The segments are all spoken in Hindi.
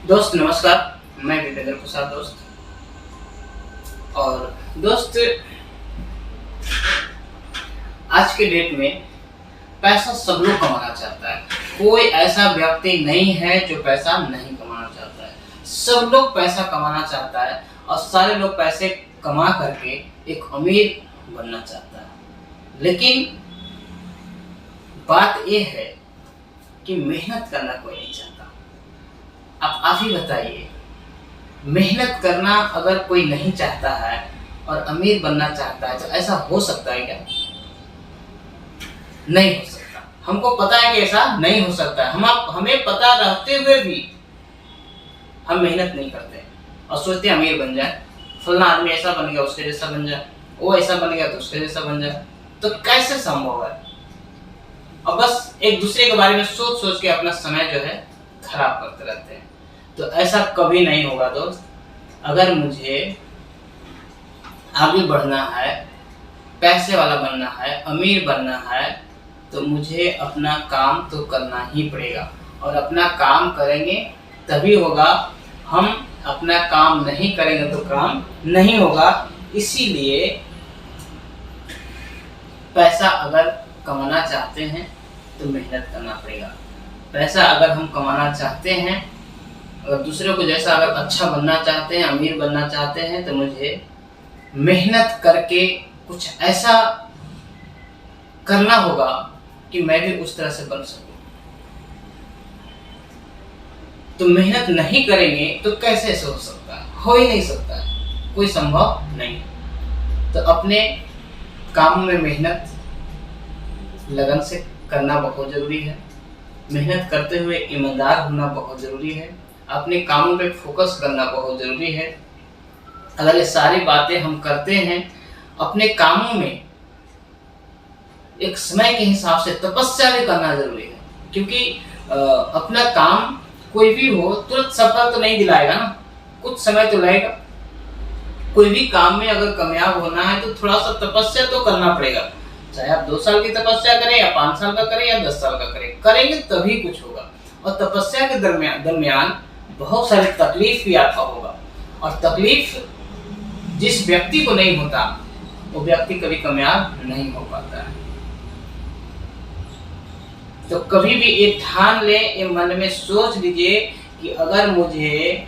दोस्त नमस्कार। मैं विवेंद्र प्रसाद दोस्त। और दोस्त, आज के डेट में पैसा सब लोग कमाना चाहता है। कोई ऐसा व्यक्ति नहीं है जो पैसा नहीं कमाना चाहता है। सब लोग पैसा कमाना चाहता है और सारे लोग पैसे कमा करके एक अमीर बनना चाहता है। लेकिन बात यह है कि मेहनत करना कोई नहीं चाहता। आप ही बताइए, मेहनत करना अगर कोई नहीं चाहता है और अमीर बनना चाहता है तो ऐसा हो सकता है क्या? नहीं हो सकता। हमको पता है कि ऐसा नहीं हो सकता है। हमें पता रहते हुए भी हम मेहनत नहीं करते और सोचते हैं अमीर बन जाए। फलाना आदमी ऐसा बन गया, उसके जैसा बन जाए। वो ऐसा बन गया तो उसके जैसा बन जाए। तो कैसे संभव है? और बस एक दूसरे के बारे में सोच सोच के अपना समय जो है खराब करते रहते हैं। तो ऐसा कभी नहीं होगा दोस्त। अगर मुझे आगे बढ़ना है, पैसे वाला बनना है, अमीर बनना है, तो मुझे अपना काम तो करना ही पड़ेगा। और अपना काम करेंगे तभी होगा। हम अपना काम नहीं करेंगे तो काम नहीं होगा। इसीलिए पैसा अगर कमाना चाहते हैं तो मेहनत करना पड़ेगा। पैसा अगर हम कमाना चाहते हैं, अगर दूसरे को जैसा अगर अच्छा बनना चाहते हैं, अमीर बनना चाहते हैं, तो मुझे मेहनत करके कुछ ऐसा करना होगा कि मैं भी उस तरह से बन सकूं। तो मेहनत नहीं करेंगे तो कैसे ऐसा हो सकता है? हो ही नहीं सकता है, कोई संभव नहीं। तो अपने काम में मेहनत लगन से करना बहुत जरूरी है। मेहनत करते हुए ईमानदार होना बहुत जरूरी है। अपने कामों पे फोकस करना बहुत जरूरी है। अगर ये सारी बातें हम करते हैं, अपने कामों में एक समय के हिसाब से तपस्या भी करना जरूरी है। क्योंकि अपना काम कोई भी हो तुरंत सफल तो नहीं दिलाएगा ना, कुछ समय तो लगेगा। कोई भी काम में अगर कामयाब होना है तो थोड़ा सा तपस्या तो करना पड़ेगा। चाहे आप 2 साल की तपस्या करें या 5 साल का करें या 10 साल का करें, करेंगे तभी कुछ होगा। और तपस्या के दरमियान बहुत सारी तकलीफ भी आपका होगा। और तकलीफ जिस व्यक्ति को नहीं होता वो व्यक्ति कभी कामयाब नहीं हो पाता है। तो कभी भी ये ठान ले, ये मन में सोच लीजिए कि अगर मुझे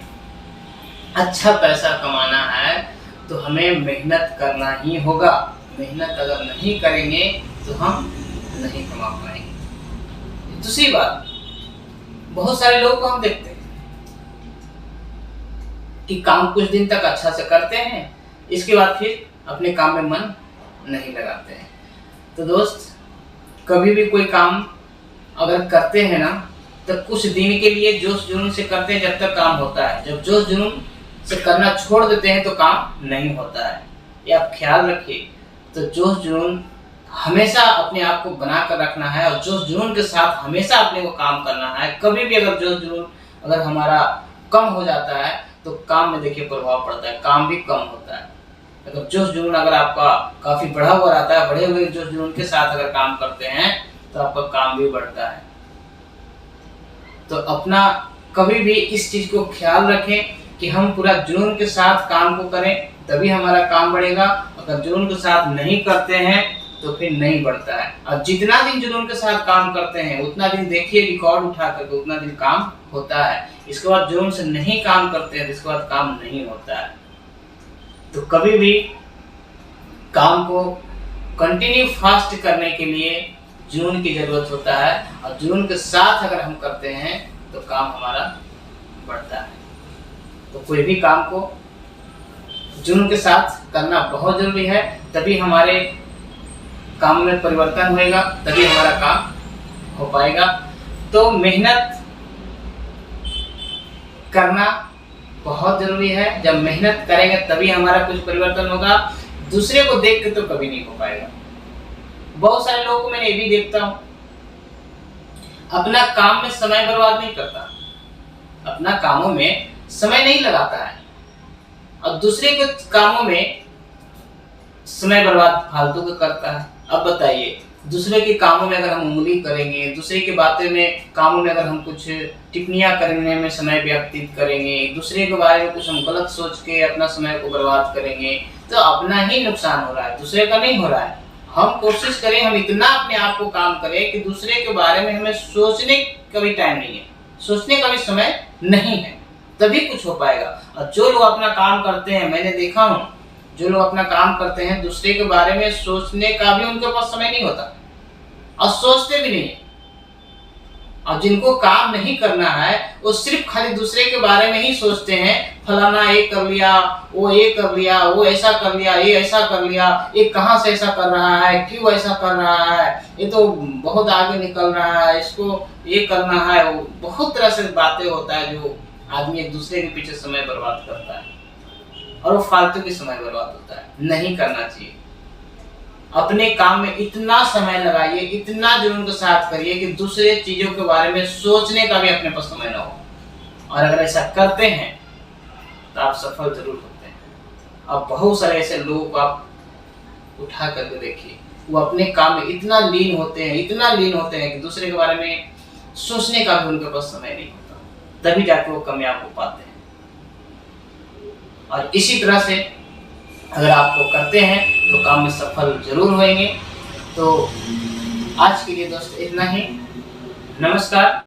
अच्छा पैसा कमाना है तो हमें मेहनत करना ही होगा। मेहनत अगर नहीं करेंगे तो हम नहीं कमा पाएंगे। दूसरी बात, बहुत सारे लोगों को हम देखते हैं कि काम कुछ दिन तक अच्छा से करते हैं, इसके बाद फिर अपने काम में मन नहीं लगाते हैं। तो दोस्त, कभी भी कोई काम अगर करते हैं ना, तो कुछ दिन के लिए जोश जुनून से करते हैं जब तक काम होता है। जब जोश जुनून से करना छोड़ देते हैं तो काम नहीं होता है। ये आप ख्याल रखिए। तो जोश जुनून हमेशा अपने आप को बना कर रखना है और जोश जुनून के साथ हमेशा अपने को काम करना है। कभी भी अगर जोश जुनून अगर हमारा कम हो जाता है तो काम में देखिए प्रभाव पड़ता है, काम भी कम होता है। अगर जोश जुनून अगर आपका काफी बढ़ा हुआ रहता है, बढ़े हुए जोश जुनून के साथ अगर काम करते हैं तो आपका काम भी बढ़ता है। तो अपना कभी भी इस चीज को ख्याल रखें कि हम पूरा जुनून के साथ काम को करें, तभी हमारा काम बढ़ेगा। अगर जुनून के साथ नहीं करते हैं तो फिर नहीं बढ़ता है। और जितना दिन जुनून के साथ काम करते हैं उतना दिन देखिए रिकॉर्ड उठा करके उतना दिन काम होता है। इसके बाद जुनून से नहीं काम करते हैं, इसके बाद काम नहीं होता है। तो कभी भी काम को कंटिन्यू फास्ट करने के लिए जुनून की जरूरत होता है। और जुनून के साथ अगर हम करते हैं तो काम हमारा बढ़ता है। तो कोई भी काम को जुनून के साथ करना बहुत जरूरी है, तभी हमारे काम में परिवर्तन होएगा, तभी हमारा काम हो पाएगा। तो मेहनत करना बहुत जरूरी है। जब मेहनत करेंगे तभी हमारा कुछ परिवर्तन होगा। दूसरे को देख के तो कभी नहीं हो पाएगा। बहुत सारे लोगों को मैंने ये भी देखता हूं, अपना काम में समय बर्बाद नहीं करता, अपना कामों में समय नहीं लगाता है और दूसरे के कामों में समय बर्बाद फालतू का करता है। अब बताइए, दूसरे के कामों में अगर हम उंगली करेंगे, दूसरे की बातें में कामों में अगर हम कुछ टिप्पणियां करने में समय व्यतीत करेंगे, दूसरे के बारे में कुछ हम गलत सोच के अपना समय को बर्बाद करेंगे, तो अपना ही नुकसान हो रहा है, दूसरे का नहीं हो रहा है। हम कोशिश करें, हम इतना अपने आप को काम करें कि दूसरे के बारे में हमें सोचने का भी टाइम नहीं है, सोचने का भी समय नहीं है, तभी कुछ हो पाएगा। और जो लोग अपना काम करते हैं, मैंने देखा हूँ, जो लोग अपना काम करते हैं दूसरे के बारे में सोचने का भी उनके पास समय नहीं होता और सोचते भी नहीं है। और जिनको काम नहीं करना है वो सिर्फ खाली दूसरे के बारे में ही सोचते हैं, फलाना ये कर लिया, वो ये कर लिया, वो ऐसा कर लिया, ये ऐसा कर लिया, ये कहाँ से ऐसा कर रहा है, क्यों ऐसा कर रहा है, ये तो बहुत आगे निकल रहा है, इसको ये करना है। वो बहुत तरह से बातें होता है जो आदमी एक दूसरे के पीछे समय बर्बाद करता है और वो फालतू की समय बर्बाद होता है, नहीं करना चाहिए। अपने काम में इतना समय लगाइए, इतना जुनून के साथ करिए कि दूसरे चीजों के बारे में सोचने का भी अपने पास समय ना हो। और अगर ऐसा करते हैं तो आप सफल जरूर होते हैं। अब बहुत सारे ऐसे लोगों को आप उठा करके देखिए, वो अपने काम में इतना लीन होते हैं, इतना लीन होते हैं कि दूसरे के बारे में सोचने का भी उनके पास समय नहीं होता, तभी जाके वो कामयाब हो पाते हैं। और इसी तरह से अगर आप वो करते हैं तो काम में सफल जरूर होंगे। तो आज के लिए दोस्त इतना ही। नमस्कार।